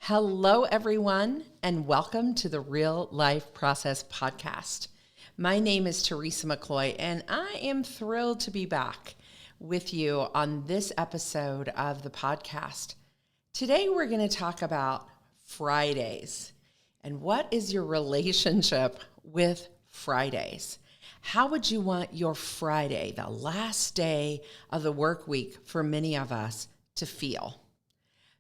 Hello, everyone, and welcome to the Real Life Process Podcast. My name is Teresa McCloy, and I am thrilled to be back with you on this episode of the podcast. Today, we're going to talk about Fridays and what is your relationship with Fridays? How would you want your Friday, the last day of the work week for many of us, to feel?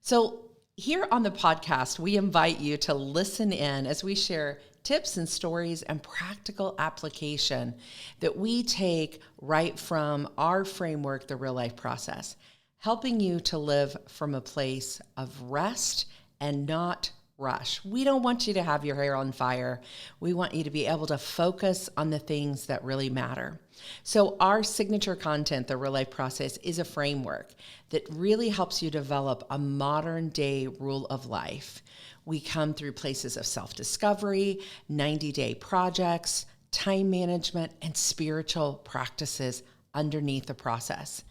So, here on the podcast, we invite you to listen in as we share tips and stories and practical application that we take right from our framework, the Real Life Process, helping you to live from a place of rest and not rush. We don't want you to have your hair on fire. We want you to be able to focus on the things that really matter. So our signature content, the Real Life Process, is a framework that really helps you develop a modern day rule of life. We come through places of self-discovery, 90-day projects, time management, and spiritual practices underneath the process.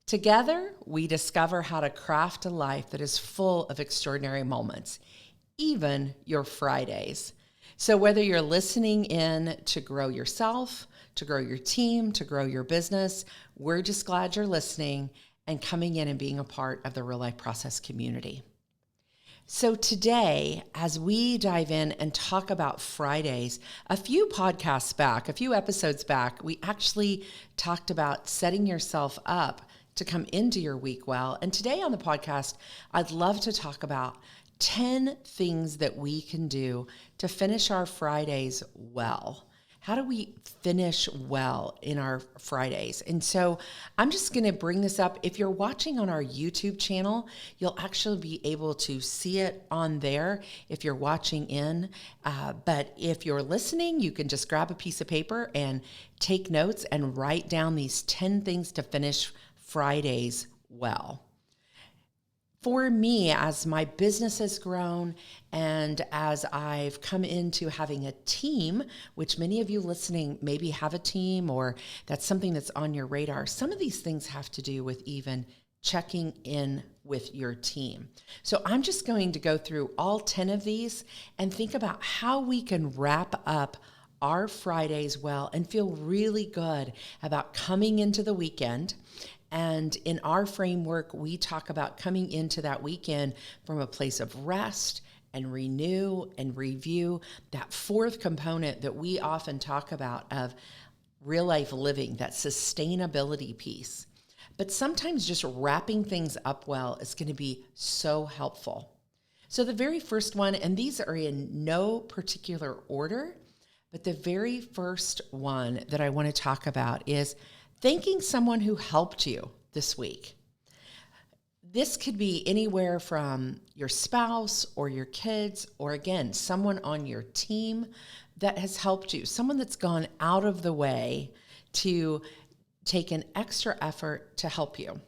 Together, we discover how to craft a life that is full of extraordinary moments, even your Fridays. So whether you're listening in to grow yourself, to grow your team, to grow your business, we're just glad you're listening and coming in and being a part of the Real Life Process community. So today, as we dive in and talk about Fridays, a few episodes back, we actually talked about setting yourself up to come into your week well. And today on the podcast, I'd love to talk about 10 things that we can do to finish our Fridays well. How do we finish well in our Fridays? And so I'm just going to bring this up. If you're watching on our YouTube channel, you'll actually be able to see it on there if you're watching in. But if you're listening, you can just grab a piece of paper and take notes and write down these 10 things to finish Fridays well. For me, as my business has grown and as I've come into having a team, which many of you listening maybe have a team or that's something that's on your radar, some of these things have to do with even checking in with your team. So I'm just going to go through all 10 of these and think about how we can wrap up our Fridays well and feel really good about coming into the weekend. And in our framework, we talk about coming into that weekend from a place of rest and renew and review. That fourth component that we often talk about of real life living, that sustainability piece. But sometimes just wrapping things up well is going to be so helpful. So the very first one, and these are in no particular order, but the very first one that I want to talk about is thanking someone who helped you this week. This could be anywhere from your spouse or your kids, or again, someone on your team that has helped you, someone that's gone out of the way to take an extra effort to help you.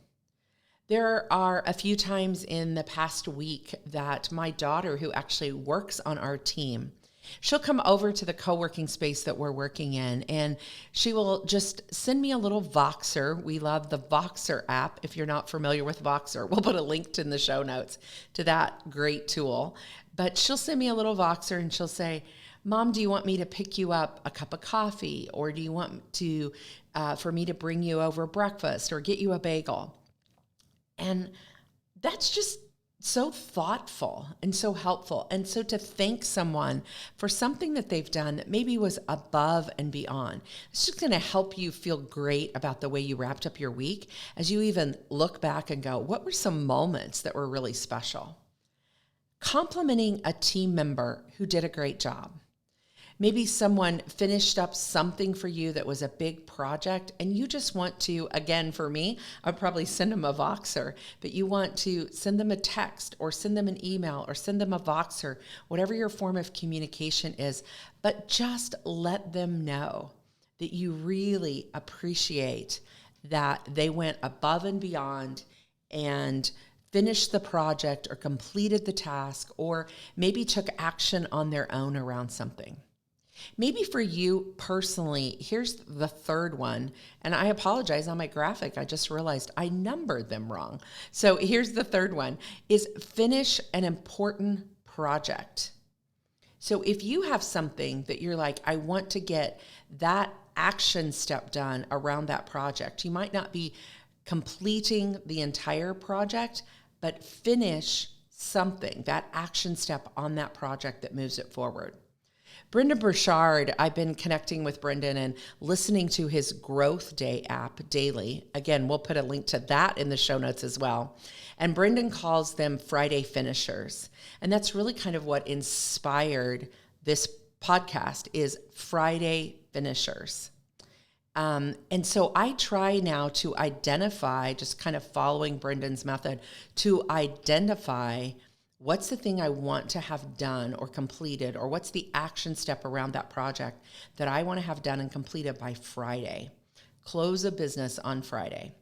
There are a few times in the past week that my daughter, who actually works on our team, she'll come over to the co-working space that we're working in, and she will just send me a little Voxer. We love the Voxer app. If you're not familiar with Voxer, we'll put a link in the show notes to that great tool. But she'll send me a little Voxer and she'll say, "Mom, do you want me to pick you up a cup of coffee? Or do you want to for me to bring you over breakfast or get you a bagel?" And that's just so thoughtful and so helpful. And so to thank someone for something that they've done that maybe was above and beyond, it's just going to help you feel great about the way you wrapped up your week as you even look back and go, what were some moments that were really special? Complimenting a team member who did a great job. Maybe someone finished up something for you that was a big project and you just want to, again, for me, I'd probably send them a Voxer, but you want to send them a text or send them an email or send them a Voxer, whatever your form of communication is, but just let them know that you really appreciate that they went above and beyond and finished the project or completed the task or maybe took action on their own around something. Maybe for you personally, here's the third one. And I apologize on my graphic. I just realized I numbered them wrong. So here's the third one is finish an important project. So if you have something that you're like, I want to get that action step done around that project, you might not be completing the entire project, but finish something, that action step on that project that moves it forward. Brendan Burchard, I've been connecting with Brendan and listening to his Growth Day app daily. Again, we'll put a link to that in the show notes as well. And Brendan calls them Friday finishers. And that's really kind of what inspired this podcast is Friday finishers. And so I try now to identify, just kind of following Brendan's method, to identify what's the thing I want to have done or completed, or what's the action step around that project that I want to have done and completed by Friday. Close a business on Friday.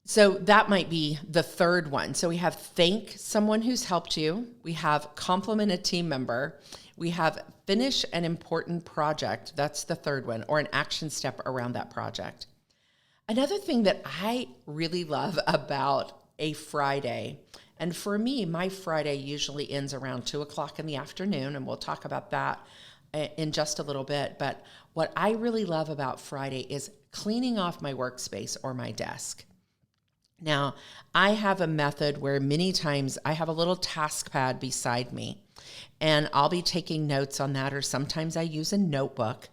So that might be the third one. So we have thank someone who's helped you. We have compliment a team member. We have finish an important project. That's the third one, or an action step around that project. Another thing that I really love about a Friday, and for me, my Friday usually ends around 2:00 in the afternoon, and we'll talk about that in just a little bit. But what I really love about Friday is cleaning off my workspace or my desk. Now, I have a method where many times I have a little task pad beside me, and I'll be taking notes on that, or sometimes I use a notebook.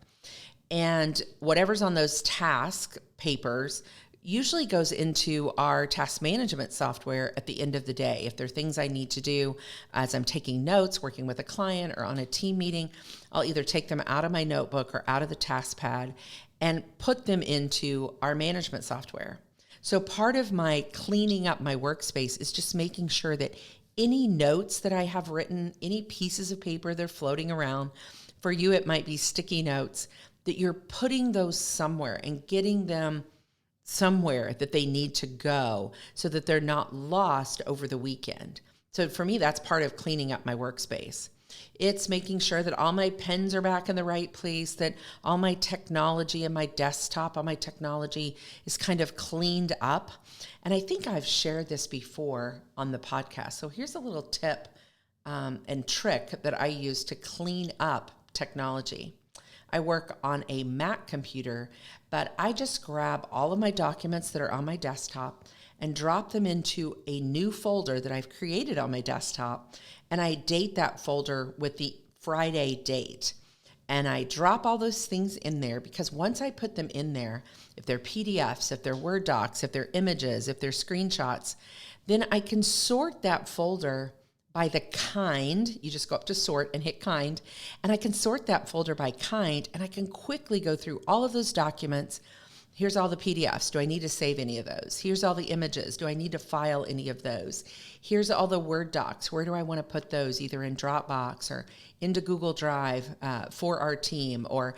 And whatever's on those task papers usually goes into our task management software at the end of the day. If there are things I need to do as I'm taking notes, working with a client, or on a team meeting, I'll either take them out of my notebook or out of the task pad and put them into our management software. So part of my cleaning up my workspace is just making sure that any notes that I have written, any pieces of paper that are floating around, for you it might be sticky notes, that you're putting those somewhere and getting them somewhere that they need to go so that they're not lost over the weekend. So for me, that's part of cleaning up my workspace. It's making sure that all my pens are back in the right place, that all my technology and my desktop, all my technology is kind of cleaned up. And I think I've shared this before on the podcast. So here's a little tip and trick that I use to clean up technology. I work on a Mac computer, but I just grab all of my documents that are on my desktop and drop them into a new folder that I've created on my desktop. And I date that folder with the Friday date. And I drop all those things in there because once I put them in there, if they're PDFs, if they're Word docs, if they're images, if they're screenshots, then I can sort that folder by the kind. You just go up to sort and hit kind, and I can sort that folder by kind, and I can quickly go through all of those documents. Here's all the PDFs. Do I need to save any of those? Here's all the images. Do I need to file any of those? Here's all the Word docs. Where do I want to put those? Either in Dropbox or into Google Drive for our team, and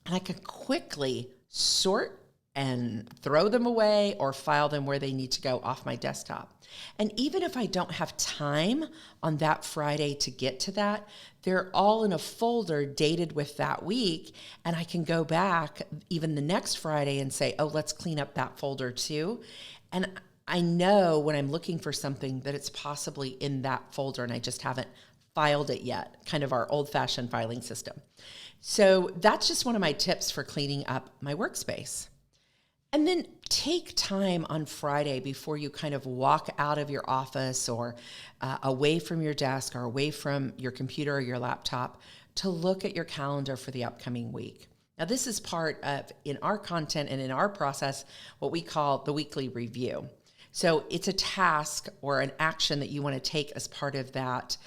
I can quickly sort and throw them away or file them where they need to go off my desktop. And even if I don't have time on that Friday to get to that, they're all in a folder dated with that week. And I can go back even the next Friday and say, oh, let's clean up that folder too. And I know when I'm looking for something that it's possibly in that folder and I just haven't filed it yet, kind of our old-fashioned filing system. So that's just one of my tips for cleaning up my workspace. And then take time on Friday before you kind of walk out of your office or away from your desk or away from your computer or your laptop to look at your calendar for the upcoming week. Now, this is part of, in our content and in our process, what we call the weekly review. So it's a task or an action that you want to take as part of that,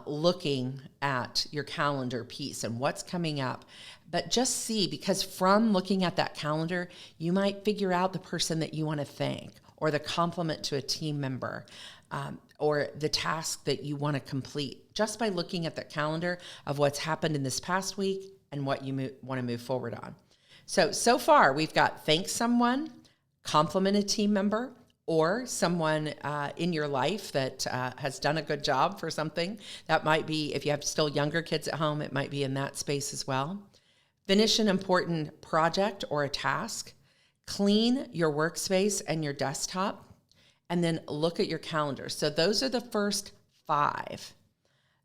looking at your calendar piece and what's coming up. But just see, because from looking at that calendar, you might figure out the person that you want to thank, or the compliment to a team member, or the task that you want to complete, just by looking at the calendar of what's happened in this past week and what you want to move forward on. So far, we've got thank someone, compliment a team member, or someone in your life that has done a good job for something. That might be, if you have still younger kids at home, it might be in that space as well. Finish an important project or a task. Clean your workspace and your desktop, and then look at your calendar. So those are the first 5.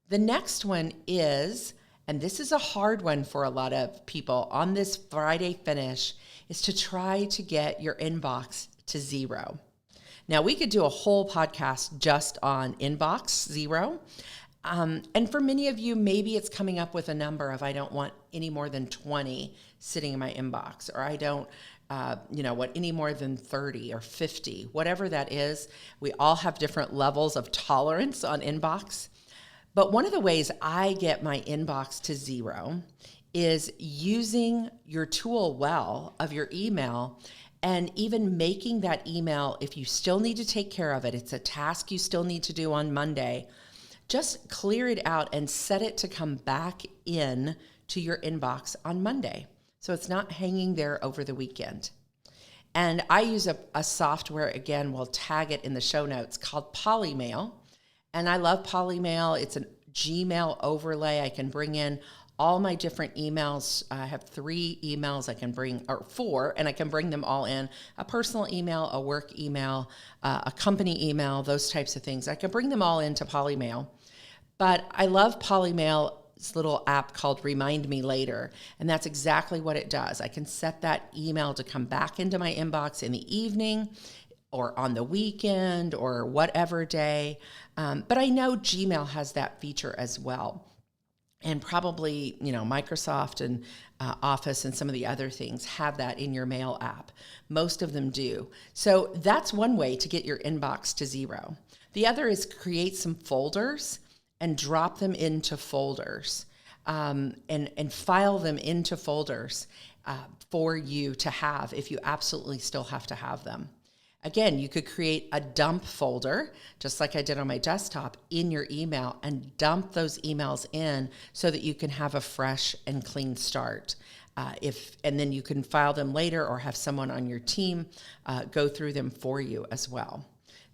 The next one is, and this is a hard one for a lot of people on this Friday finish, is to try to get your inbox to 0. Now, we could do a whole podcast just on inbox 0. And for many of you, maybe it's coming up with a number of, I don't want any more than 20 sitting in my inbox, or I don't, want any more than 30 or 50, whatever that is. We all have different levels of tolerance on inbox. But one of the ways I get my inbox to 0 is using your tool well of your email, and even making that email, if you still need to take care of it, it's a task you still need to do on Monday, just clear it out and set it to come back in to your inbox on Monday. So it's not hanging there over the weekend. And I use a software, again, we'll tag it in the show notes, called Polymail. And I love Polymail. It's a Gmail overlay. I can bring in all my different emails. I have 3 emails I can bring, or 4, and I can bring them all in. A personal email, a work email, a company email, those types of things. I can bring them all into Polymail. But I love Polymail's little app called Remind Me Later, and that's exactly what it does. I can set that email to come back into my inbox in the evening or on the weekend or whatever day. But I know Gmail has that feature as well. And probably, Microsoft and Office and some of the other things have that in your mail app. Most of them do. So that's one way to get your inbox to 0. The other is create some folders and drop them into folders, and file them into folders for you to have if you absolutely still have to have them. Again, you could create a dump folder, just like I did on my desktop, in your email, and dump those emails in so that you can have a fresh and clean start. And then you can file them later, or have someone on your team go through them for you as well.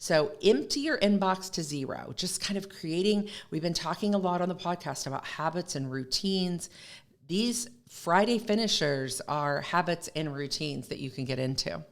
So empty your inbox to 0, just kind of creating, we've been talking a lot on the podcast about habits and routines. These Friday finishers are habits and routines that you can get into.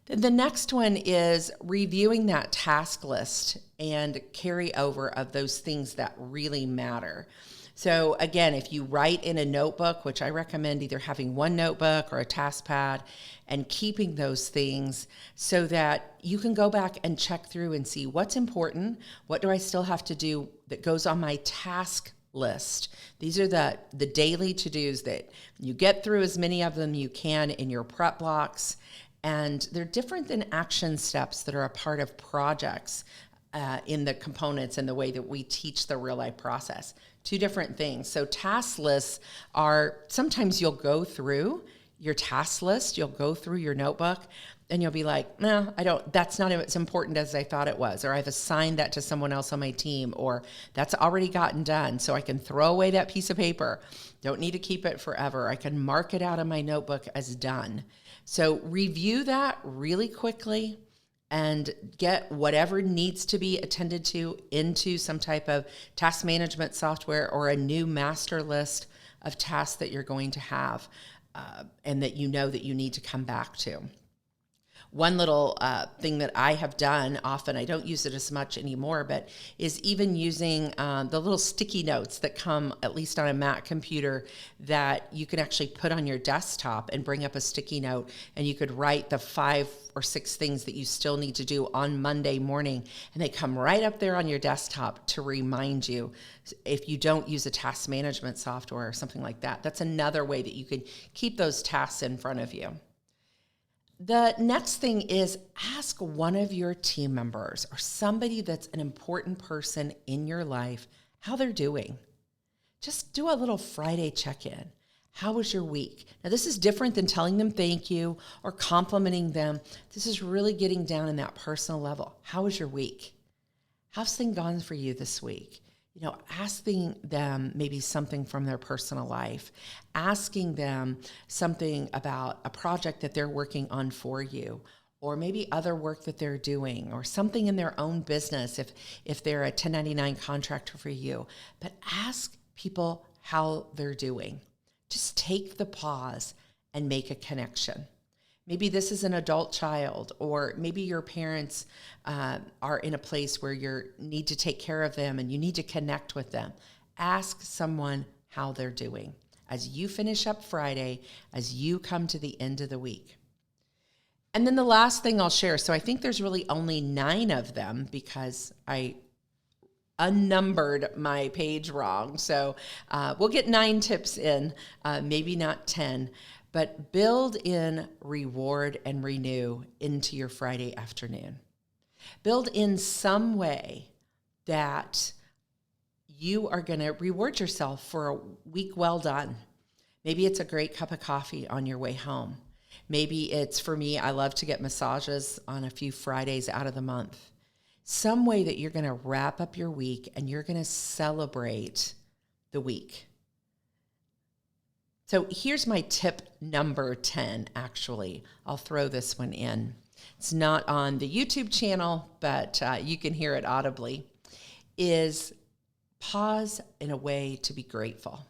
The next one is reviewing that task list and carry over of those things that really matter. So again, if you write in a notebook, which I recommend either having one notebook or a task pad, and keeping those things so that you can go back and check through and see what's important, what do I still have to do that goes on my task list. These are the daily to-dos that you get through as many of them you can in your prep blocks. And they're different than action steps that are a part of projects in the components and the way that we teach the real life process. 2 different things. So task lists are, sometimes you'll go through your task list, you'll go through your notebook, and you'll be like, no, that's not as important as I thought it was, or I've assigned that to someone else on my team, or that's already gotten done, so I can throw away that piece of paper. Don't need to keep it forever. I can mark it out in my notebook as done. So review that really quickly and get whatever needs to be attended to into some type of task management software or a new master list of tasks that you're going to have and that you know that you need to come back to. One little thing that I have done often, I don't use it as much anymore, but is even using the little sticky notes that come, at least on a Mac computer, that you can actually put on your desktop and bring up a sticky note, and you could write the 5 or 6 things that you still need to do on Monday morning, and they come right up there on your desktop to remind you if you don't use a task management software or something like that. That's another way that you can keep those tasks in front of you. The next thing is ask one of your team members or somebody that's an important person in your life how they're doing. Just do a little Friday check-in. How was your week? Now, this is different than telling them thank you or complimenting them. This is really getting down in that personal level. How was your week? How's things gone for you this week? Asking them maybe something from their personal life, asking them something about a project that they're working on for you, or maybe other work that they're doing, or something in their own business if they're a 1099 contractor for you. But ask people how they're doing. Just take the pause and make a connection. Maybe this is an adult child, or maybe your parents are in a place where you need to take care of them and you need to connect with them. Ask someone how they're doing as you finish up Friday, as you come to the end of the week. And then the last thing I'll share, so I think there's really only 9 of them because I unnumbered my page wrong. So we'll get 9 tips in, maybe not 10, but build in reward and renew into your Friday afternoon. Build in some way that you are going to reward yourself for a week well done. Maybe it's a great cup of coffee on your way home. Maybe it's, for me, I love to get massages on a few Fridays out of the month. Some way that you're going to wrap up your week and you're going to celebrate the week. So here's my tip number 10, actually. I'll throw this one in. It's not on the YouTube channel, but you can hear it audibly, is pause in a way to be grateful.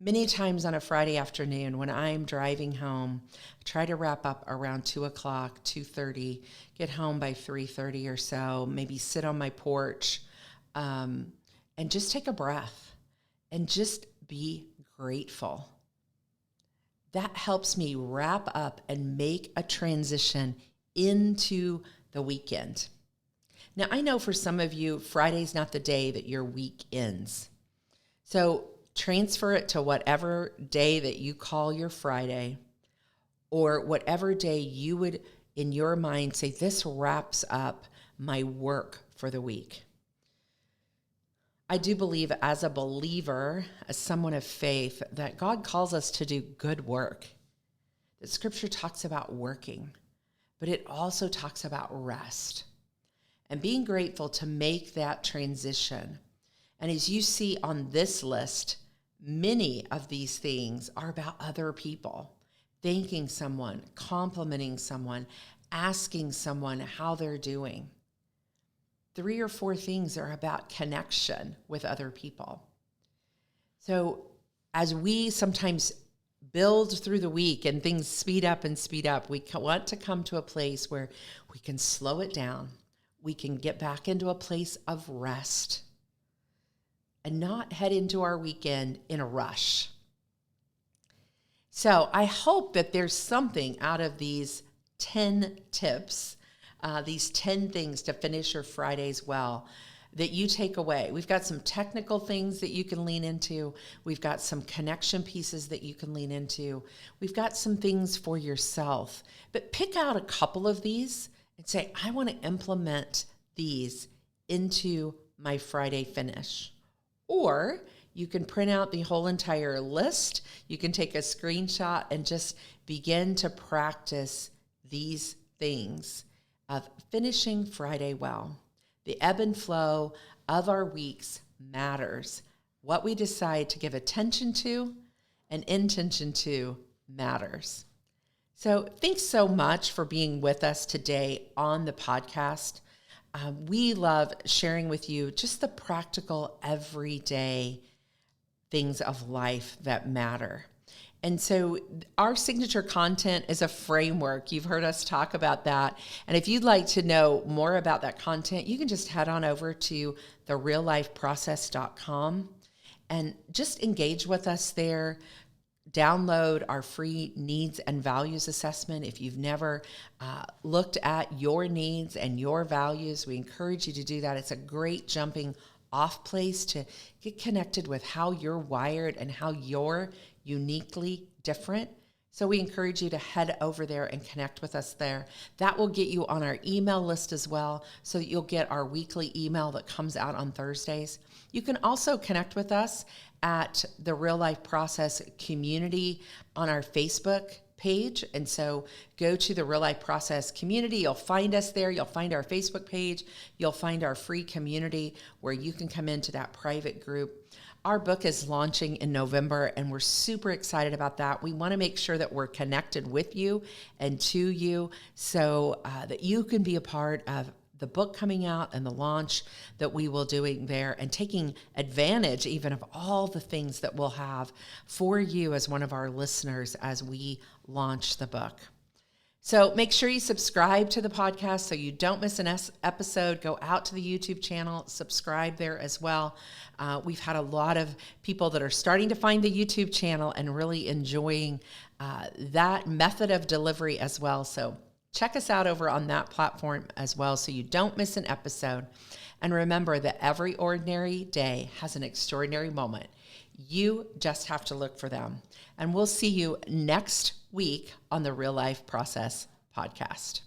Many times on a Friday afternoon when I'm driving home, I try to wrap up around 2 o'clock, 2:30, get home by 3:30 or so, maybe sit on my porch and just take a breath and just be grateful. That helps me wrap up and make a transition into the weekend. Now, I know for some of you, Friday's not the day that your week ends. So transfer it to whatever day that you call your Friday, or whatever day you would, in your mind, say, this wraps up my work for the week. I do believe, as a believer, as someone of faith, that God calls us to do good work. The scripture talks about working, but it also talks about rest and being grateful to make that transition. And as you see on this list, many of these things are about other people, thanking someone, complimenting someone, asking someone how they're doing. 3 or 4 things are about connection with other people. So as we sometimes build through the week and things speed up, we want to come to a place where we can slow it down. We can get back into a place of rest and not head into our weekend in a rush. So I hope that there's something out of these 10 tips, these 10 things to finish your Fridays well, that you take away. We've got some technical things that you can lean into. We've got some connection pieces that you can lean into. We've got some things for yourself. But pick out a couple of these and say, I want to implement these into my Friday finish. Or you can print out the whole entire list. You can take a screenshot and just begin to practice these things of finishing Friday well. The ebb and flow of our weeks matters. What we decide to give attention to and intention to matters. So thanks so much for being with us today on the podcast. We love sharing with you just the practical, everyday things of life that matter. And so our signature content is a framework. You've heard us talk about that. And if you'd like to know more about that content, you can just head on over to thereallifeprocess.com and just engage with us there. Download our free needs and values assessment. If you've never looked at your needs and your values, we encourage you to do that. It's a great jumping off place to get connected with how you're wired and how you're uniquely different. So we encourage you to head over there and connect with us there. That will get you on our email list as well, so that you'll get our weekly email that comes out on Thursdays. You can also connect with us at the Real Life Process community on our Facebook page. And so go to the Real Life Process community. You'll find us there. You'll find our Facebook page. You'll find our free community where you can come into that private group. Our book is launching in November, and we're super excited about that. We want to make sure that we're connected with you and to you so that you can be a part of the book coming out and the launch that we will doing there, and taking advantage even of all the things that we'll have for you as one of our listeners as we launch the book. So make sure you subscribe to the podcast so you don't miss an episode. Go out to the YouTube channel, subscribe there as well. We've had a lot of people that are starting to find the YouTube channel and really enjoying that method of delivery as well. So check us out over on that platform as well so you don't miss an episode. And remember that every ordinary day has an extraordinary moment. You just have to look for them. And we'll see you next week on the Real Life Process podcast.